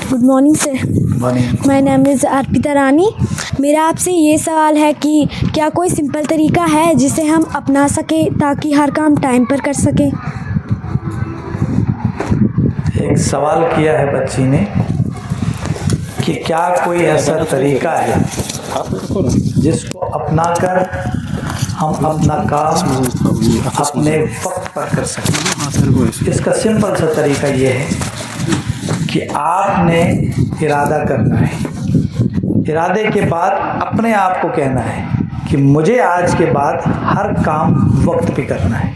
Good morning sir. Morning. My name is Arpita Rani. मेरा आपसे ये सवाल है कि क्या कोई सिंपल तरीका है जिसे हम अपना सकें ताकि हर काम टाइम पर कर सकें? एक सवाल किया है बच्ची ने कि क्या कोई ऐसा तरीका है जिसको अपनाकर हम अपना काम अपने वक्त पर कर सकें। इसका सिंपल सा तरीका ये है कि आपने इरादा करना है। इरादे के बाद अपने आप को कहना है कि मुझे आज के बाद हर काम वक्त पे करना है।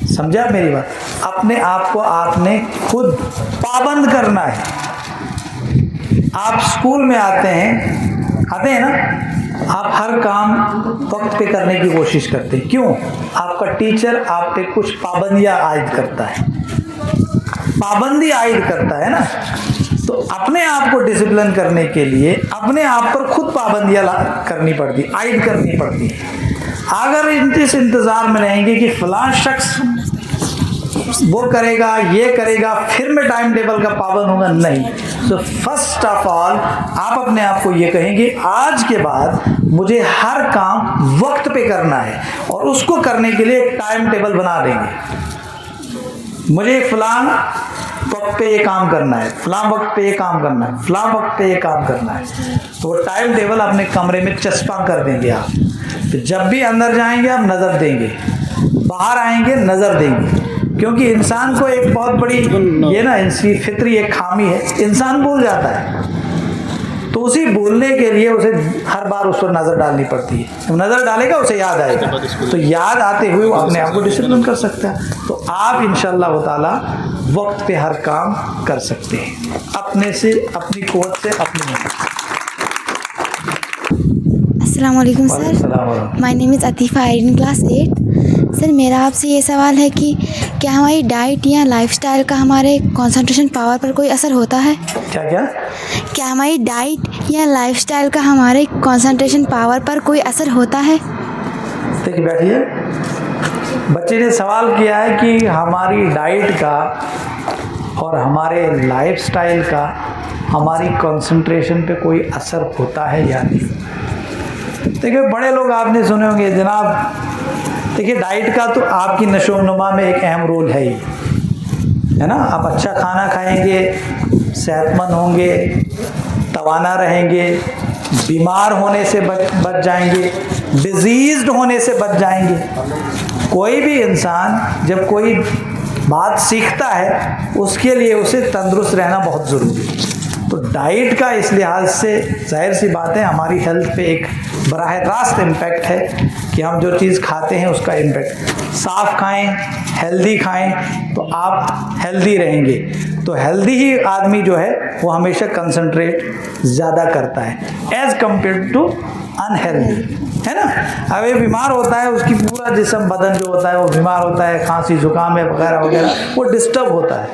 समझा मेरी बात? अपने आप को आपने खुद पाबंद करना है। आप स्कूल में आते हैं ना, आप हर काम वक्त पे करने की कोशिश करते हैं। क्यों? आपका टीचर आप पे कुछ पाबंदियां आयद करता है, पाबंदी आयद करता है ना। तो अपने आप को डिसिप्लिन करने के लिए अपने आप पर खुद पाबंदियां करनी पड़ती, आयद करनी पड़ती है। अगर इस इंतज़ार में रहेंगे कि फलां शख्स वो करेगा, ये करेगा, फिर मैं टाइम टेबल का पाबंद होगा, नहीं। तो फर्स्ट ऑफ ऑल आप अपने आप को ये कहेंगे आज के बाद मुझे हर काम वक्त पे करना है, और उसको करने के लिए एक टाइम टेबल बना देंगे। मुझे फलां वक्त पे ये काम करना है, फलां वक्त पे ये काम करना है, फलां वक्त पे ये काम करना है। तो वो टाइम टेबल अपने कमरे में चस्पा कर देंगे आप। तो जब भी अंदर जाएंगे आप नज़र देंगे, बाहर आएंगे नज़र देंगे। क्योंकि इंसान को एक बहुत बड़ी ये ना इसकी फितरी एक खामी है, इंसान भूल जाता है। तो उसी भूलने के लिए उसे हर बार उस पर नज़र डालनी पड़ती है। जब नज़र डालेगा उसे याद आएगा, तो याद आते हुए वो अपने आप को डिसिप्लिन कर सकता है। तो आप इंशाअल्लाह ताला वक्त पे हर काम कर सकते हैं, अपने से, अपनी क़ुव्वत से, अपनी मेहनत। अस्सलाम वालेकुम sir. My name is Atifa, in class 8। Sir मेरा आपसे ये सवाल है कि क्या हमारी डाइट या लाइफस्टाइल का हमारे कंसंट्रेशन पावर पर कोई असर होता है? क्या हमारी डाइट या लाइफस्टाइल का हमारे कंसंट्रेशन पावर पर कोई असर होता है? देखिए, बैठिए। बच्चे ने सवाल किया है कि हमारी डाइट का और हमारे लाइफस्टाइल का हमारी कंसंट्रेशन पे कोई असर होता है या नहीं। देखिए, बड़े लोग आपने सुने होंगे जनाब। देखिए, डाइट का तो आपकी नशोनुमा में एक अहम रोल है ही, है ना। आप अच्छा खाना खाएंगे, सेहतमंद होंगे, तवाना रहेंगे, बीमार होने से बच जाएंगे, डिजीज्ड होने से बच जाएंगे। कोई भी इंसान जब कोई बात सीखता है उसके लिए उसे तंदुरुस्त रहना बहुत ज़रूरी है। तो डाइट का इस लिहाज से जाहिर सी बात है हमारी हेल्थ पे एक बराह रास्त इम्पैक्ट है कि हम जो चीज़ खाते हैं उसका इम्पैक्ट। साफ़ खाएं, हेल्दी खाएं, तो आप हेल्दी रहेंगे। तो हेल्दी ही आदमी जो है वो हमेशा कंसंट्रेट ज़्यादा करता है एज़ कम्पेयर टू अनहेल्दी, है ना। अब ये बीमार होता है, उसकी पूरा जिस्म बदन जो होता है वो बीमार होता है, खांसी जुकाम है वगैरह वगैरह, वो डिस्टर्ब होता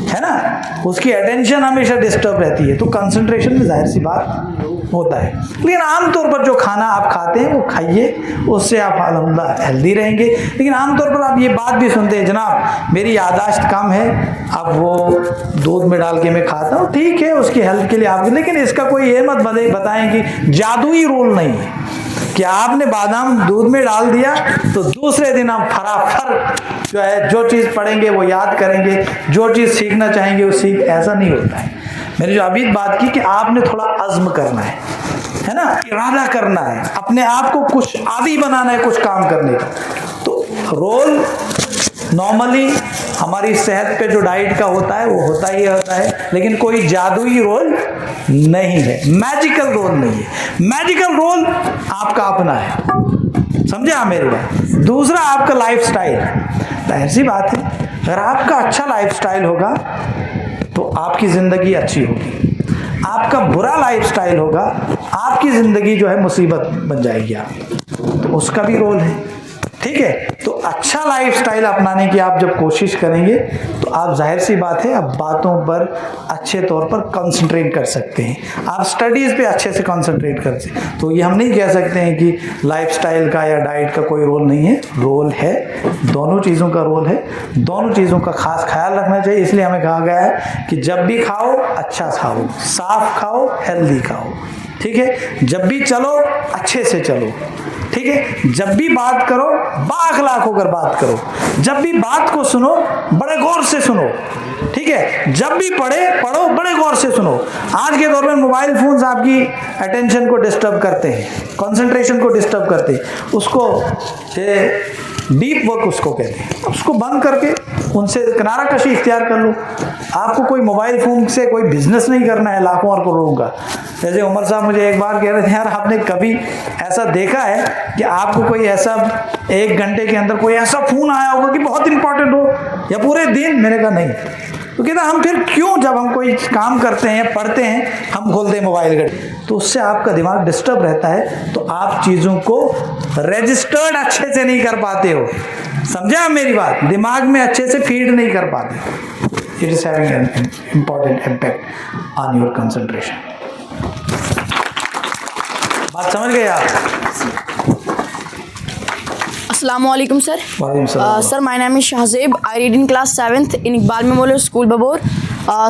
है ना। उसकी अटेंशन हमेशा डिस्टर्ब रहती है, तो कंसंट्रेशन में जाहिर सी बात होता है। लेकिन आमतौर पर जो खाना आप खाते हैं वो खाइए, उससे आप अल्हम्दुलिल्लाह हेल्दी रहेंगे। लेकिन आमतौर पर आप ये बात भी सुनते हैं जनाब मेरी यादाश्त कम है, अब वो दूध में डाल के मैं खाता हूँ, ठीक है उसकी हेल्थ के लिए आप, लेकिन इसका कोई ये मत बताएं कि जादुई रोल नहीं है कि आपने बादाम दूध में डाल दिया तो दूसरे दिन आप फराफर जो है जो चीज़ पढ़ेंगे वो याद करेंगे, जो चीज़ सीखना चाहेंगे वो सीख, ऐसा नहीं होता है। मैंने जो अभी बात की कि आपने थोड़ा अज़्म करना है ना, इरादा करना है, अपने आप को कुछ आदी बनाना है कुछ काम करने का। तो रोल नॉर्मली हमारी सेहत पे जो डाइट का होता है वो होता ही होता है, लेकिन कोई जादुई रोल नहीं है, मैजिकल रोल नहीं है। मैजिकल रोल आपका अपना है, समझे मेरी बात। दूसरा आपका लाइफस्टाइल, जाहिर सी बात है अगर आपका अच्छा लाइफस्टाइल होगा तो आपकी ज़िंदगी अच्छी होगी। आपका बुरा लाइफस्टाइल होगा आपकी ज़िंदगी जो है मुसीबत बन जाएगी आप, तो उसका भी रोल है, ठीक है। तो अच्छा लाइफस्टाइल अपनाने की आप जब कोशिश करेंगे तो आप जाहिर सी बात है अब बातों पर अच्छे तौर पर कंसंट्रेट कर सकते हैं, आप स्टडीज़ पे अच्छे से कंसंट्रेट कर सकते हैं। तो ये हम नहीं कह सकते हैं कि लाइफस्टाइल का या डाइट का कोई रोल नहीं है, रोल है, दोनों चीज़ों का रोल है, दोनों चीज़ों का खास ख्याल रखना चाहिए। इसलिए हमें कहा गया है कि जब भी खाओ अच्छा खाओ, साफ खाओ, हेल्दी खाओ, ठीक है। जब भी चलो अच्छे से चलो, ठीक है। जब भी बात करो बाअखलाक होकर बात करो, जब भी बात को सुनो बड़े गौर से सुनो, ठीक है। जब भी पढ़ो बड़े गौर से सुनो। आज के दौर में मोबाइल फोन्स आपकी अटेंशन को डिस्टर्ब करते हैं, कंसंट्रेशन को डिस्टर्ब करते हैं, उसको डीप वर्क उसको कहते हैं। उसको बंद करके उनसे किनारा कशी इख्तियार कर लो। आपको कोई मोबाइल फ़ोन से कोई बिजनेस नहीं करना है लाखों और करोड़ों का। जैसे उमर साहब मुझे एक बार कह रहे थे, यार आपने कभी ऐसा देखा है कि आपको कोई ऐसा 1 घंटे के अंदर कोई ऐसा फ़ोन आया होगा कि बहुत इंपॉर्टेंट हो, या पूरे दिन? मैंने कहा नहीं। तो कहता हम फिर क्यों, जब हम कोई काम करते हैं पढ़ते हैं हम खोलते हैं मोबाइल घड़ी, तो उससे आपका दिमाग डिस्टर्ब रहता है, तो आप चीज़ों को रजिस्टर्ड अच्छे से नहीं कर पाते हो। समझे आप मेरी बात? दिमाग में अच्छे से फीड नहीं कर पाते। It is having an important impact on your concentration. बात समझ गए आप? Assalamualaikum sir. वालेकुम सलाम। Sir, my name is Shahzeb. I read in class 7th in Iqbal Memorial School, Babur.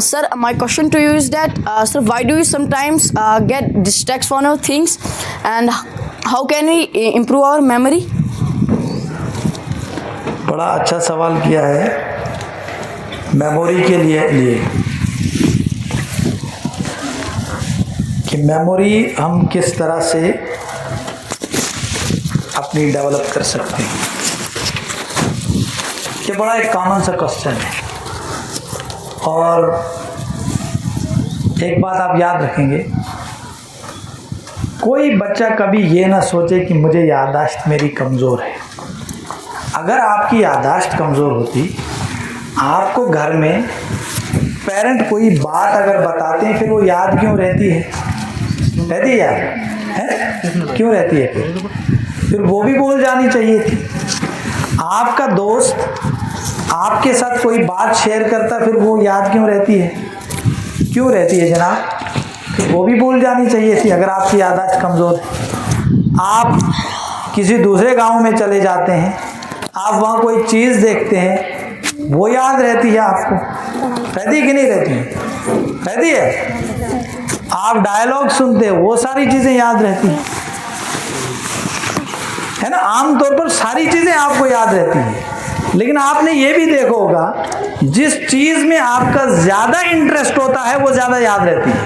Sir, my question to you is that, sir, why do you sometimes get distracted from our things, and how can we improve our memory? बड़ा अच्छा सवाल किया है memory के लिए कि memory हम किस तरह से अपनी डेवलप कर सकते हैं। ये बड़ा एक कॉमन सा क्वेश्चन है, और एक बात आप याद रखेंगे, कोई बच्चा कभी ये ना सोचे कि मुझे याददाश्त मेरी कमज़ोर है। अगर आपकी याददाश्त कमज़ोर होती, आपको घर में पेरेंट कोई बात अगर बताते हैं फिर वो याद क्यों रहती है? रहती है याद है? क्यों रहती है? फिर वो भी भूल जानी चाहिए थी। आपका दोस्त आपके साथ कोई बात शेयर करता, फिर वो याद क्यों रहती है? क्यों रहती है जनाब? फिर वो भी भूल जानी चाहिए थी अगर आपकी याददाश्त कमज़ोर है। आप किसी दूसरे गांव में चले जाते हैं, आप वहाँ कोई चीज़ देखते हैं, वो याद रहती है आपको? रहती है कि नहीं रहती है? रहती है। आप डायलॉग सुनते हैं, वो सारी चीज़ें याद रहती हैं, है ना? आमतौर पर सारी चीज़ें आपको याद रहती हैं, लेकिन आपने ये भी देखा होगा जिस चीज़ में आपका ज़्यादा इंटरेस्ट होता है वो ज़्यादा याद रहती है।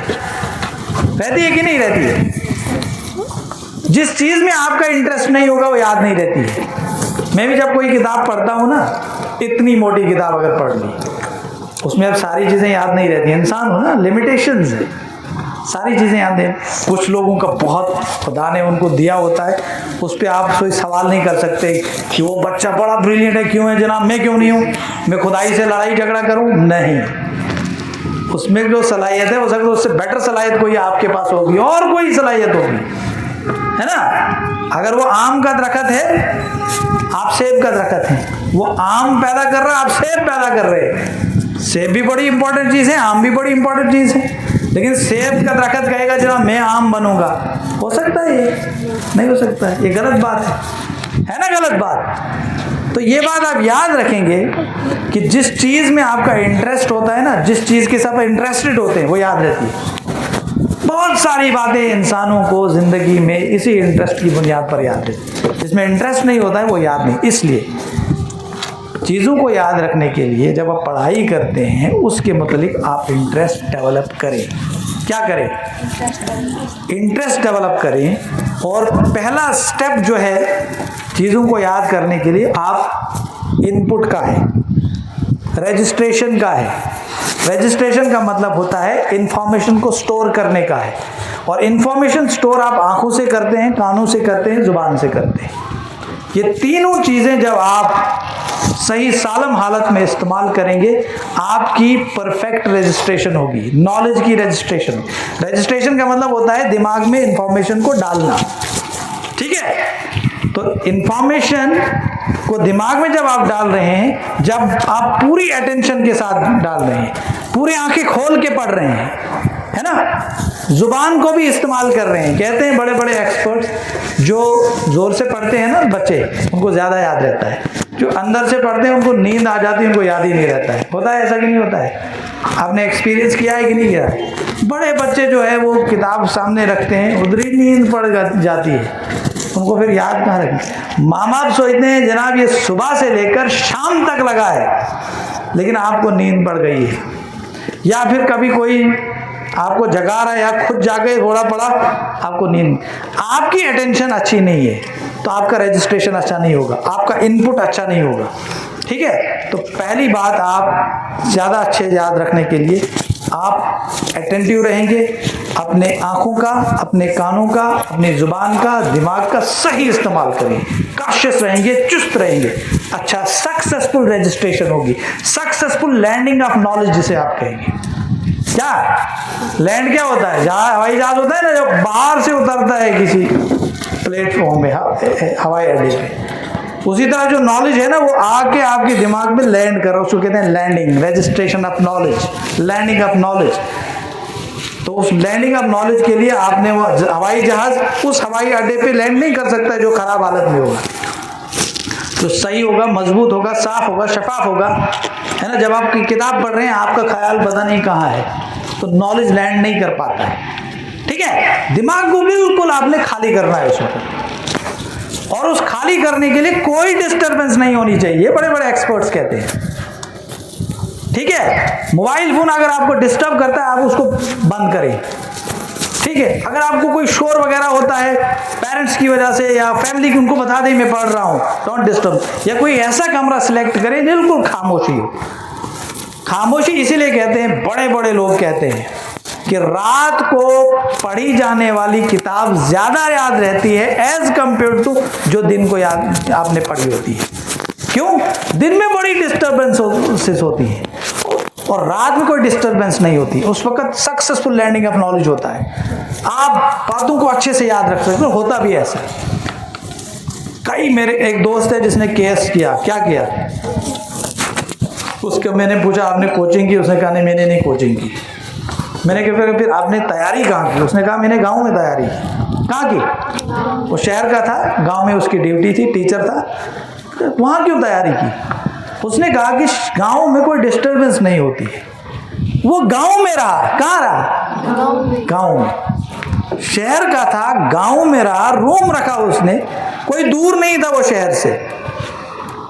रहती है कि नहीं रहती है? जिस चीज़ में आपका इंटरेस्ट नहीं होगा वो याद नहीं रहती है। मैं भी जब कोई किताब पढ़ता हूँ ना, इतनी मोटी किताब अगर पढ़ ली, उसमें अब सारी चीज़ें याद नहीं रहती। इंसान हो ना, लिमिटेशंस है, सारी चीज़ें याद हैं। कुछ लोगों का बहुत खुदा ने उनको दिया होता है, उस पर आप कोई सवाल नहीं कर सकते कि वो बच्चा बड़ा ब्रिलियंट है, क्यों है जनाब, मैं क्यों नहीं हूँ, मैं खुदाई से लड़ाई झगड़ा करूँ? नहीं, उसमें जो सलाहियत है हो सकता है उससे बेटर सलाहियत कोई आपके पास होगी, और कोई सलाहियत होगी, है ना? अगर वो आम का दरख्त है, आप सेब का दरख्त है, वो आम पैदा कर रहा है, आप सेब पैदा कर रहे हैं। सेब भी बड़ी इंपॉर्टेंट चीज़ है, आम भी बड़ी इंपॉर्टेंट चीज़ है, लेकिन सेब का दरख्त कहेगा जनाब मैं आम बनूंगा, हो सकता है? ये नहीं हो सकता है, ये गलत बात है ना? गलत बात। तो ये बात आप याद रखेंगे कि जिस चीज़ में आपका इंटरेस्ट होता है ना, जिस चीज़ के साथ इंटरेस्टेड होते हैं वो याद रहती है। बहुत सारी बातें इंसानों को ज़िंदगी में इसी इंटरेस्ट की बुनियाद पर याद रहती है। जिसमें इंटरेस्ट नहीं होता है वो याद नहीं। इसलिए चीज़ों को याद रखने के लिए जब आप पढ़ाई करते हैं उसके मतलब आप इंटरेस्ट डेवलप करें। क्या करें? इंटरेस्ट डेवलप करें। और पहला स्टेप जो है चीज़ों को याद करने के लिए, आप इनपुट का है, रजिस्ट्रेशन का है। रजिस्ट्रेशन का मतलब होता है इंफॉर्मेशन को स्टोर करने का है, और इंफॉर्मेशन स्टोर आप आंखों से करते हैं, कानों से करते हैं, जुबान से करते हैं। ये तीनों चीज़ें जब आप सही सालम हालत में इस्तेमाल करेंगे, आपकी परफेक्ट रजिस्ट्रेशन होगी, नॉलेज की रजिस्ट्रेशन। रजिस्ट्रेशन का मतलब होता है दिमाग में इंफॉर्मेशन को डालना, ठीक है? तो इंफॉर्मेशन को दिमाग में जब आप डाल रहे हैं, जब आप पूरी अटेंशन के साथ डाल रहे हैं, पूरी आंखें खोल के पढ़ रहे हैं, है ना, जुबान को भी इस्तेमाल कर रहे हैं। कहते हैं बड़े बड़े एक्सपर्ट्स, जो जोर से पढ़ते हैं ना बच्चे, उनको ज़्यादा याद रहता है, जो अंदर से पढ़ते हैं उनको नींद आ जाती है, उनको याद ही नहीं रहता है। होता है ऐसा कि नहीं होता है? आपने एक्सपीरियंस किया है कि नहीं किया? बड़े बच्चे जो है वो किताब सामने रखते हैं, उधर ही नींद पड़ जाती है, उनको फिर याद कहाँ रखें। माँ बाप सोचते हैं जनाब ये सुबह से लेकर शाम तक लगा है, लेकिन आपको नींद पड़ गई है, या फिर कभी कोई आपको जगा रहा है या खुद जाके थोड़ा पड़ा, आपको नींद, आपकी अटेंशन अच्छी नहीं है तो आपका रजिस्ट्रेशन अच्छा नहीं होगा, आपका इनपुट अच्छा नहीं होगा। ठीक है, तो पहली बात, आप ज़्यादा अच्छे याद रखने के लिए आप अटेंटिव रहेंगे, अपने आँखों का, अपने कानों का, अपनी ज़ुबान का, दिमाग का सही इस्तेमाल करेंगे, कॉशियस रहेंगे, चुस्त रहेंगे, अच्छा सक्सेसफुल रजिस्ट्रेशन होगी, सक्सेसफुल लैंडिंग ऑफ नॉलेज जिसे आप कहेंगे। क्या लैंड क्या होता है? जहाँ हवाई जहाज होता है ना, जो बाहर से उतरता है किसी प्लेटफॉर्म में, हवाई अड्डे पे, उसी तरह जो नॉलेज है ना वो आके आपके दिमाग में लैंड कर रहा है, उसको कहते हैं landing, registration of knowledge, landing of knowledge. तो उस लैंडिंग ऑफ नॉलेज के लिए आपने वो हवाई जहाज उस हवाई अड्डे पे लैंड नहीं कर सकता जो खराब हालत में होगा, तो सही होगा, मजबूत होगा, साफ होगा, शफाफ होगा, है ना। जब आप किताब पढ़ रहे हैं, आपका ख्याल पता नहीं कहाँ है, तो नॉलेज लैंड नहीं कर पाता है। ठीक है, दिमाग को बिल्कुल आपने खाली करना है उस वक्त, और उस खाली करने के लिए कोई डिस्टर्बेंस नहीं होनी चाहिए, बड़े बड़े एक्सपर्ट्स कहते हैं। ठीक है, मोबाइल फोन अगर आपको डिस्टर्ब करता है, आप उसको बंद करें। ठीक है, अगर आपको कोई शोर वगैरह होता है पेरेंट्स की वजह से या फैमिली की, उनको बता दें मैं पढ़ रहा हूँ, डोंट डिस्टर्ब, या कोई ऐसा कमरा सिलेक्ट करें बिल्कुल खामोशी हो। खामोशी इसीलिए कहते हैं, बड़े बड़े लोग कहते हैं कि रात को पढ़ी जाने वाली किताब ज्यादा याद रहती है एज कंपेयर टू जो दिन को याद आपने पढ़ी होती है। क्यों? दिन में बड़ी डिस्टर्बेंसेस होती है और रात में कोई डिस्टर्बेंस नहीं होती, उस वक्त सक्सेसफुल लैंडिंग ऑफ नॉलेज होता है, आप बातों को अच्छे से याद रख सकते हो। होता भी ऐसा, कई मेरे एक दोस्त है जिसने केस किया, क्या किया, उसको मैंने पूछा आपने कोचिंग की? उसने कहा नहीं मैंने नहीं कोचिंग की। मैंने कहा फिर आपने तैयारी कहाँ की? उसने कहा मैंने गांव में तैयारी की। कहाँ की? वो शहर का था, गांव में उसकी ड्यूटी थी, टीचर था, वहाँ क्यों तैयारी की? उसने कहा कि गांव में कोई डिस्टर्बेंस नहीं होती है। वो गांव में रहा, कहाँ रहा? गांव में। शहर का था, गांव में रहा, रूम रखा उसने, कोई दूर नहीं था वो शहर से,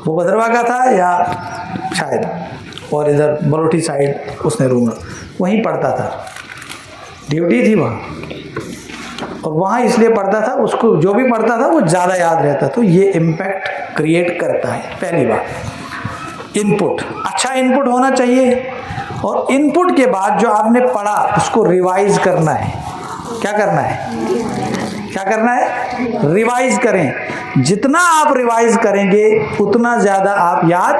वो भद्रवा का था या शायद, और इधर बलोटी साइड उसने रूम रखा, वहीं पढ़ता था, ड्यूटी थी वहाँ, और वहाँ इसलिए पढ़ता था, उसको जो भी पढ़ता था वो ज़्यादा याद रहता। तो ये इम्पैक्ट क्रिएट करता है। पहली बात इनपुट, अच्छा इनपुट होना चाहिए, और इनपुट के बाद जो आपने पढ़ा उसको रिवाइज करना है। क्या करना है? क्या करना है? रिवाइज करें। जितना आप रिवाइज करेंगे उतना ज़्यादा आप याद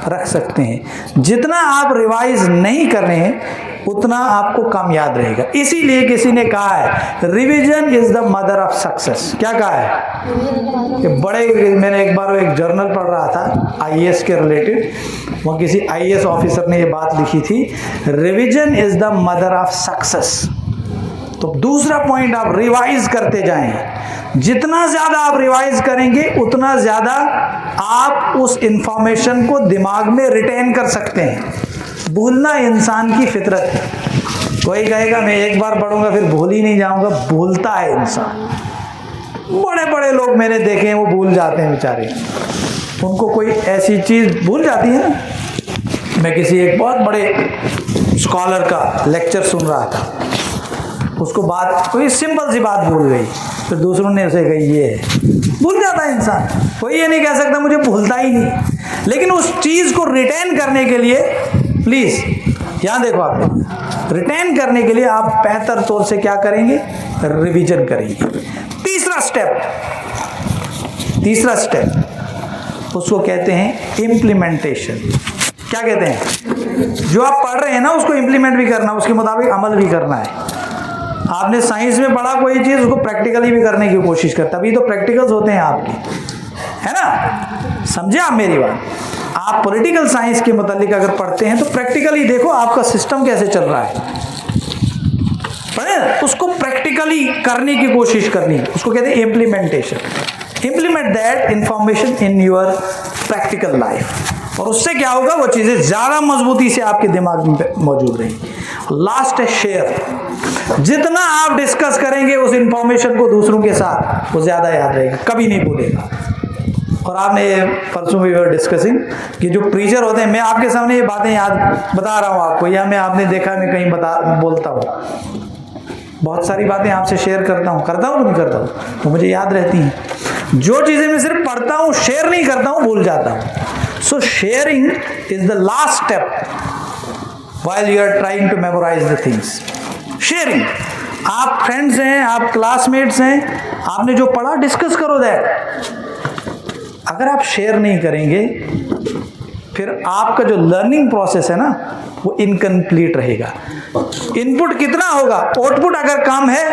रख सकते हैं, जितना आप रिवाइज नहीं कर रहे हैं उतना आपको कम याद रहेगा। इसीलिए किसी ने कहा है revision is the mother of success. क्या कहा है? कि बड़े, मैंने एक बार एक जर्नल पढ़ रहा था आईएएस के रिलेटेड, वहाँ किसी आईएएस ऑफिसर ने ये बात लिखी थी, revision is the mother of success. तो दूसरा पॉइंट, आप रिवाइज करते जाएं। जितना ज़्यादा आप रिवाइज करेंगे उतना ज़्यादा आप उस इंफॉर्मेशन को दिमाग में रिटेन कर सकते हैं। भूलना इंसान की फितरत है। कोई कहेगा मैं एक बार पढ़ूंगा फिर भूल ही नहीं जाऊंगा, भूलता है इंसान। बड़े बड़े लोग मैंने देखे हैं वो भूल जाते हैं बेचारे, उनको कोई ऐसी चीज़ भूल जाती है ना। मैं किसी एक बहुत बड़े स्कॉलर का लेक्चर सुन रहा था, उसको बात कोई सिंपल सी बात भूल गई, फिर दूसरों ने उसे कही ये है, भूल जाता है इंसान। कोई ये नहीं कह सकता मुझे भूलता ही नहीं, लेकिन उस चीज़ को रिटेन करने के लिए प्लीज़ यहाँ देखो, आप रिटेन करने के लिए आप बेहतर तौर से क्या करेंगे? रिवीजन करेंगे। तीसरा स्टेप उसको कहते हैं इम्प्लीमेंटेशन। क्या कहते हैं? जो आप पढ़ रहे हैं ना उसको इम्प्लीमेंट भी करना, उसके मुताबिक अमल भी करना है। आपने साइंस में पढ़ा कोई चीज़, उसको प्रैक्टिकली भी करने की कोशिश कर, तभी तो प्रैक्टिकल्स होते हैं आपके। है ना? समझे आप मेरी बात? आप पॉलिटिकल साइंस के मुतालिक अगर पढ़ते हैं तो प्रैक्टिकली देखो आपका सिस्टम कैसे चल रहा है, पढ़े? उसको प्रैक्टिकली करने की कोशिश करनी, उसको कहते हैं implementation. Implement that information in your practical life, और उससे क्या होगा, वो चीज़ें ज़्यादा मजबूती से आपके दिमाग में मौजूद रहेंगी। लास्ट है शेयर। जितना आप डिस्कस करेंगे उस इंफॉर्मेशन को दूसरों के साथ, वो ज़्यादा याद रहेगा, कभी नहीं भूलेगा। और आपने परसों भी डिस्कसिंग कि जो प्रीचर होते हैं, मैं आपके सामने ये बातें याद बता रहा हूँ आपको, या मैं आपने देखा मैं कहीं बोलता हूँ, बहुत सारी बातें आपसे शेयर करता हूँ कि नहीं करता हूँ, तो मुझे याद रहती हैं। जो चीज़ें मैं सिर्फ पढ़ता हूँ, शेयर नहीं करता हूँ, भूल जाता हूँ। सो sharing is the last step while you are trying to memorize the things. Sharing, आप फ्रेंड्स हैं, आप क्लासमेट्स हैं, आपने जो पढ़ा डिस्कस करो दैट। अगर आप शेयर नहीं करेंगे फिर आपका जो लर्निंग प्रोसेस है ना वो इनकम्प्लीट रहेगा। इनपुट कितना होगा, आउटपुट अगर कम है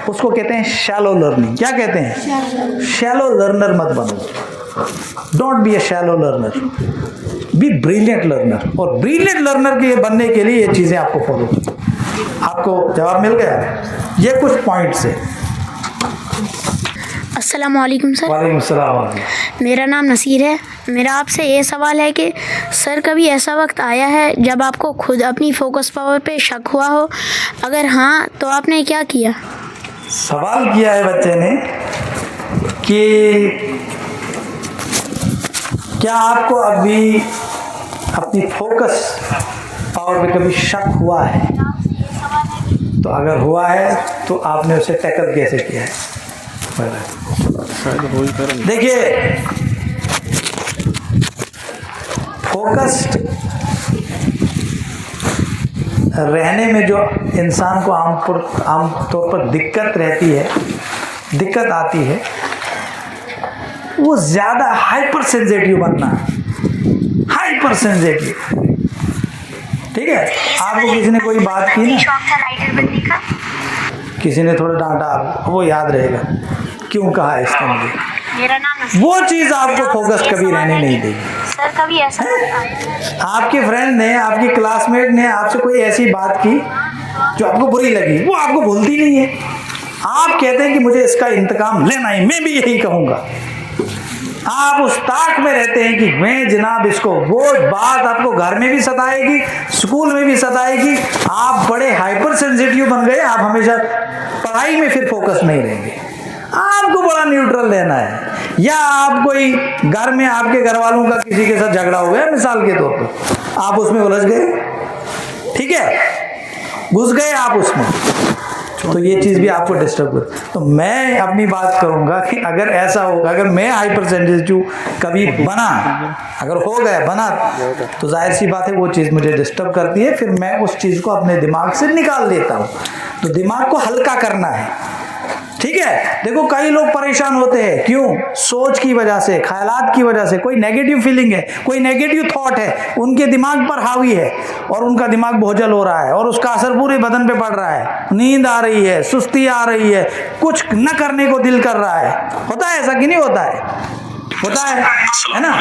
उसको कहते हैं शैलो लर्निंग। क्या कहते हैं? शैलो लर्नर मत बनो। Don't be A shallow learner, be brilliant learner. और ब्रिलियंट लर्नर के बनने के लिए ये चीज़ें आपको फॉलो करनी। आपको जवाब मिल गया? ये कुछ पॉइंट्स है। अस्सलाम वालेकुम सर। वालेकुम सलाम। मेरा नाम नसीर है। मेरा आपसे ये सवाल है कि सर कभी ऐसा वक्त आया है जब आपको खुद अपनी फोकस पावर पे शक हुआ हो? अगर हाँ तो आपने क्या किया? सवाल किया है बच्चे ने कि क्या आपको अभी अपनी फोकस पावर पे कभी शक हुआ है? तो अगर हुआ है तो आपने उसे टैकल कैसे किया है? देखिए, फोकस्ड रहने में जो इंसान को आमतौर पर दिक्कत आती है वो ज़्यादा हाइपर सेंसिटिव बनना। हाइपर सेंसिटिव, ठीक है? आपको किसी ने कोई बात की ना, किसी ने थोड़ा डांटा, वो याद रहेगा क्यों कहा इसने मुझे, मेरा नाम वो चीज़ आपको फोकस कभी रहने नहीं देगी। सर कभी ऐसा आपके फ्रेंड ने, आपकी क्लासमेट ने आपसे कोई ऐसी बात की जो आपको बुरी लगी, वो आपको भूलती नहीं है। आप कहते हैं कि मुझे इसका इंतकाम लेना है, मैं भी यही कहूँगा। आप उस ताक में रहते हैं कि मैं जनाब इसको, वो बात आपको घर में भी सताएगी, स्कूल में भी सताएगी। आप बड़े हाइपर सेंसिटिव बन गए, आप हमेशा पढ़ाई में फिर फोकस नहीं रहेंगे। आपको बड़ा न्यूट्रल रहना है। या आप कोई घर में आपके घर वालों का किसी के साथ झगड़ा हो गया मिसाल के तौर पर, आप उसमें उलझ गए, ठीक है, घुस गए आप उसमें, तो ये चीज़ भी आपको डिस्टर्ब कर। तो मैं अपनी बात करूंगा कि अगर ऐसा होगा, अगर मैं हाइपर सेंसिटिव कभी बना, अगर हो गया बना, तो जाहिर सी बात है वो चीज़ मुझे डिस्टर्ब करती है, फिर मैं उस चीज़ को अपने दिमाग से निकाल देता हूँ। तो दिमाग को हल्का करना है, ठीक है? देखो कई लोग परेशान होते हैं, क्यों? सोच की वजह से, ख्यालात की वजह से, कोई नेगेटिव फीलिंग है, कोई नेगेटिव थॉट है, उनके दिमाग पर हावी है और उनका दिमाग बोझल हो रहा है और उसका असर पूरे बदन पे पड़ रहा है। नींद आ रही है, सुस्ती आ रही है, कुछ न करने को दिल कर रहा है। होता है ऐसा कि नहीं होता है? होता है ना?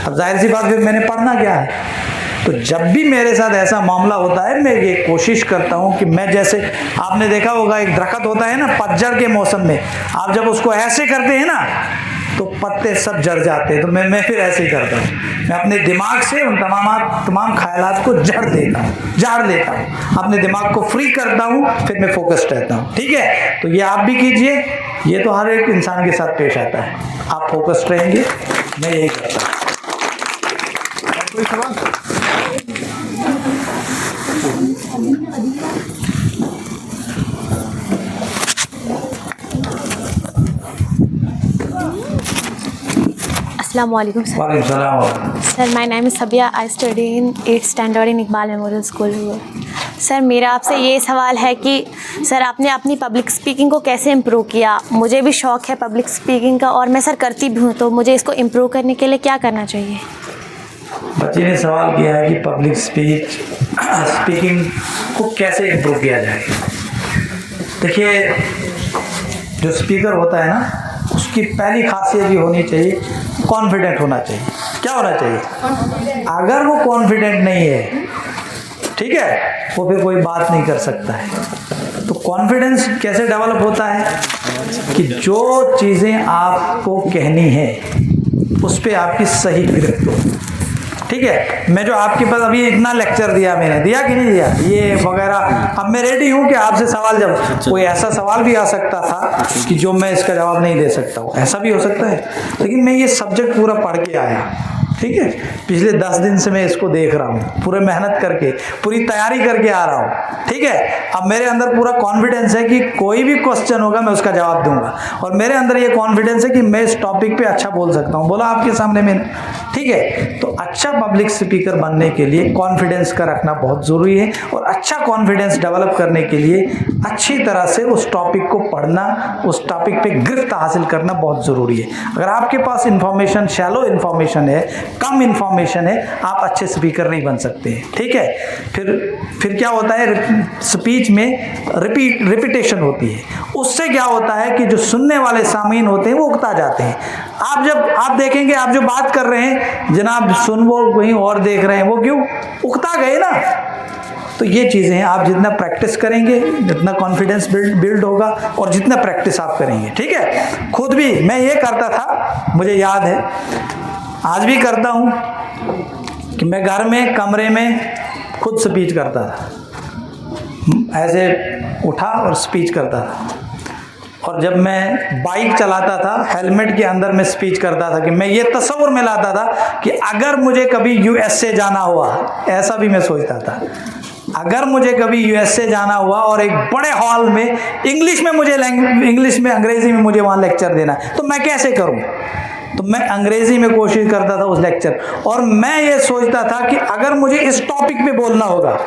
अब जाहिर सी बात, फिर मैंने पढ़ना क्या है? तो जब भी मेरे साथ ऐसा मामला होता है, मैं ये कोशिश करता हूँ कि मैं, जैसे आपने देखा होगा एक दरख्त होता है ना पतझड़ के मौसम में, आप जब उसको ऐसे करते हैं ना तो पत्ते सब जड़ जाते हैं। तो मैं फिर ऐसे ही करता हूँ, मैं अपने दिमाग से उन तमाम ख्यालात को झाड़ लेता हूँ, अपने दिमाग को फ्री करता हूँ, फिर मैं फोकस्ड रहता हूँ, ठीक है? तो ये आप भी कीजिए, ये तो हर एक इंसान के साथ पेश आता है। आप फोकस्ड रहेंगे, मैं यही करता हूँ। कोई सवाल? अस्सलाम वालेकुम सर। वालेकुम सलाम। Sir my name is Sabiya, I study in 8th standard in Iqbal memorial school. Sir मेरा आपसे ये सवाल है कि सर आपने अपनी पब्लिक स्पीकिंग को कैसे इम्प्रूव किया? मुझे भी शौक़ है पब्लिक स्पीकिंग का और मैं सर करती भी हूँ, तो मुझे इसको इम्प्रूव करने के लिए क्या करना चाहिए? बच्चे ने सवाल किया है कि पब्लिक स्पीकिंग को कैसे इम्प्रूव किया जाए। देखिए, जो स्पीकर होता है ना, उसकी पहली खासियत ये होनी चाहिए कॉन्फिडेंट होना चाहिए। क्या होना चाहिए? अगर वो कॉन्फिडेंट नहीं है, ठीक है, वो फिर कोई बात नहीं कर सकता है। तो कॉन्फिडेंस कैसे डेवलप होता है कि जो चीज़ें आपको कहनी है उस पर आपकी सही गिरफ्त हो। ठीक है, मैं जो आपके पास अभी इतना लेक्चर दिया, मैंने दिया कि नहीं दिया ये वगैरह, अब मैं रेडी हूँ कि आपसे सवाल, जब कोई ऐसा सवाल भी आ सकता था कि जो मैं इसका जवाब नहीं दे सकता हूँ, ऐसा भी हो सकता है, लेकिन मैं ये सब्जेक्ट पूरा पढ़ के आया, ठीक है, पिछले 10 दिन से मैं इसको देख रहा हूँ, पूरे मेहनत करके पूरी तैयारी करके आ रहा हूँ, ठीक है। अब मेरे अंदर पूरा कॉन्फिडेंस है कि कोई भी क्वेश्चन होगा मैं उसका जवाब दूंगा, और मेरे अंदर ये कॉन्फिडेंस है कि मैं इस टॉपिक पे अच्छा बोल सकता हूँ, बोला आपके सामने मैंने, ठीक है। तो अच्छा पब्लिक स्पीकर बनने के लिए कॉन्फिडेंस का रखना बहुत ज़रूरी है, और अच्छा कॉन्फिडेंस डेवलप करने के लिए अच्छी तरह से उस टॉपिक को पढ़ना, उस टॉपिक पे गिरफ्त हासिल करना बहुत ज़रूरी है। अगर आपके पास इंफॉर्मेशन शैलो इंफॉर्मेशन है, कम इंफॉर्मेशन है, आप अच्छे स्पीकर नहीं बन सकते, ठीक है। फिर क्या होता है, स्पीच में रिपीटेशन होती है, उससे क्या होता है कि जो सुनने वाले सामीन होते हैं वो उकता जाते हैं। आप देखेंगे, आप जो बात कर रहे हैं जनाब, सुन वो कहीं और देख रहे हैं, वो क्यों उकता गए ना। तो ये चीज़ें हैं, आप जितना प्रैक्टिस करेंगे जितना कॉन्फिडेंस बिल्ड होगा, और जितना प्रैक्टिस आप करेंगे, ठीक है। खुद भी मैं ये करता था, मुझे याद है, आज भी करता हूँ, कि मैं घर में कमरे में खुद स्पीच करता था, ऐसे उठा और स्पीच करता था। और जब मैं बाइक चलाता था, हेलमेट के अंदर मैं स्पीच करता था कि मैं ये तस्वीर में लाता था कि अगर मुझे कभी यूएसए जाना हुआ, ऐसा भी मैं सोचता था, अगर मुझे कभी यूएसए जाना हुआ और एक बड़े हॉल में इंग्लिश में अंग्रेजी में मुझे वहाँ लेक्चर देना है, तो मैं कैसे करूँ। तो मैं अंग्रेजी में कोशिश करता था उस लेक्चर, और मैं ये सोचता था कि अगर मुझे इस टॉपिक पे बोलना होगा,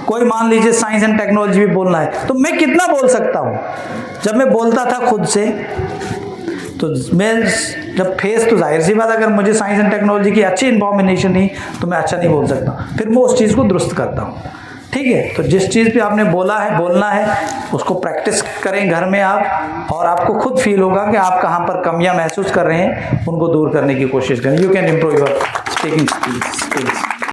कोई मान लीजिए साइंस एंड टेक्नोलॉजी भी बोलना है, तो मैं कितना बोल सकता हूँ। जब मैं बोलता था खुद से, तो मैं जब फेस, तो जाहिर सी बात, अगर मुझे साइंस एंड टेक्नोलॉजी की अच्छी इन्फॉर्मेशन नहीं, तो मैं अच्छा नहीं बोल सकता, फिर मैं उस चीज़ को दुरुस्त करता हूँ, ठीक है। तो जिस चीज़ पे आपने बोलना है उसको प्रैक्टिस करें घर में आप, और आपको खुद फील होगा कि आप कहाँ पर कमियाँ महसूस कर रहे हैं, उनको दूर करने की कोशिश करें। You can improve your speaking skills.